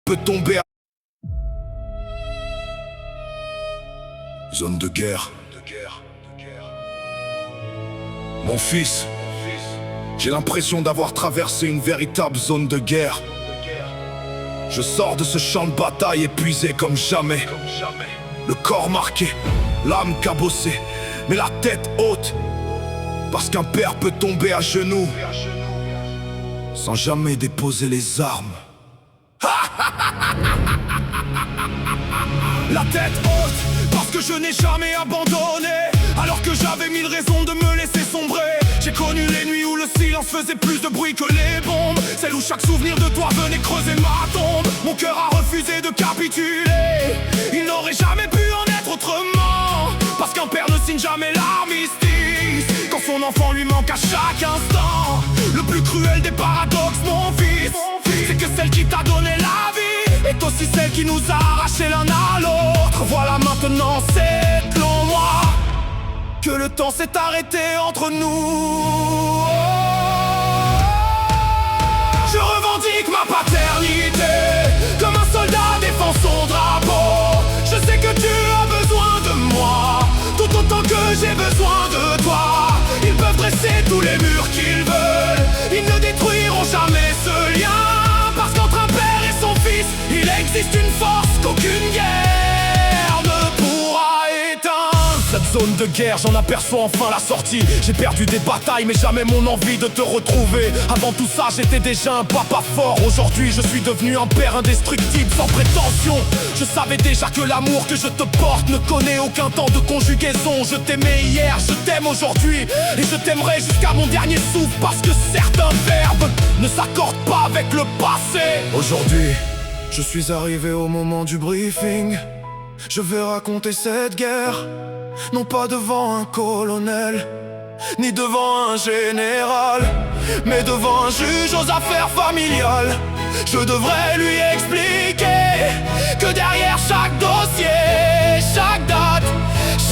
peut tomber à... Zone de guerre. Mon fils, j'ai l'impression d'avoir traversé une véritable zone de guerre. Je sors de ce champ de bataille épuisé comme jamais. Le corps marqué, l'âme cabossée, mais la tête haute. Parce qu'un père peut tomber à genoux sans jamais déposer les armes. La tête haute, parce que je n'ai jamais abandonné. Alors que j'avais mille raisons de me laisser sombrer. J'ai connu les nuits où le silence faisait plus de bruit que les bombes. Celles où chaque souvenir de toi venait creuser ma tombe. Mon cœur a refusé de capituler. Il n'aurait jamais pu en être autrement. Parce qu'un père ne signe jamais l'armistice quand son enfant lui manque à chaque instant. Le plus cruel des paradoxes, mon fils, c'est que celle qui t'a donné la vie est aussi celle qui nous a arrachés l'un à l'autre. Voilà maintenant cet long mois que le temps s'est arrêté entre nous. Je revendique ma paternité comme un soldat défend son drapeau. Je sais que tu as besoin de moi tout autant que j'ai besoin de toi. Ils peuvent dresser tous les murs qu'ils veulent, ils ne détruiront jamais ce lien. Parce qu'entre un père et son fils, il existe une force qu'aucune guerre ne pourra éteindre. Cette zone de guerre, j'en aperçois enfin la sortie. J'ai perdu des batailles mais jamais mon envie de te retrouver. Avant tout ça j'étais déjà un papa fort. Aujourd'hui je suis devenu un père indestructible sans prétention. Je savais déjà que l'amour que je te porte ne connaît aucun temps de conjugaison. Je t'aimais hier, je t'aime aujourd'hui, et je t'aimerai jusqu'à mon dernier souffle. Parce que certains verbes ne s'accordent pas avec le passé. Aujourd'hui je suis arrivé au moment du briefing. Je vais raconter cette guerre, non pas devant un colonel, ni devant un général, mais devant un juge aux affaires familiales. Je devrais lui expliquer que derrière chaque dossier, chaque date,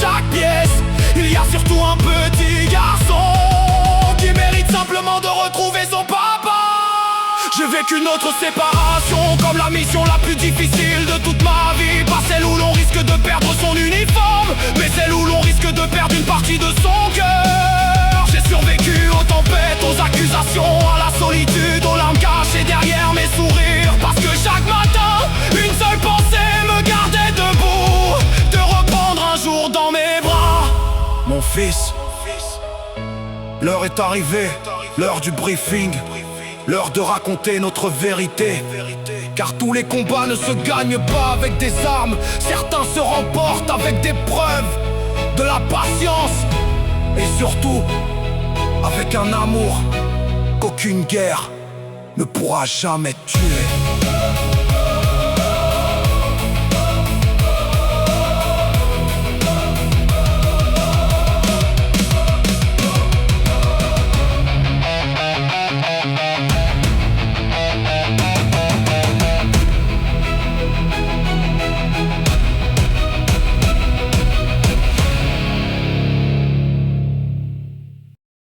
chaque pièce, il y a surtout un petit garçon qui mérite simplement de retrouver son papa. J'ai vécu notre séparation comme la mission la plus difficile de toute ma vie. Pas celle où l'on risque de perdre son uniforme, mais celle où l'on risque de perdre une partie de son cœur. J'ai survécu aux tempêtes, aux accusations, à la solitude, aux larmes cachées derrière mes sourires. Parce que chaque matin, une seule pensée me gardait debout, de reprendre un jour dans mes bras. Mon fils, l'heure est arrivée, l'heure du briefing. L'heure de raconter notre vérité. Car tous les combats ne se gagnent pas avec des armes. Certains se remportent avec des preuves, de la patience, et surtout avec un amour qu'aucune guerre ne pourra jamais tuer.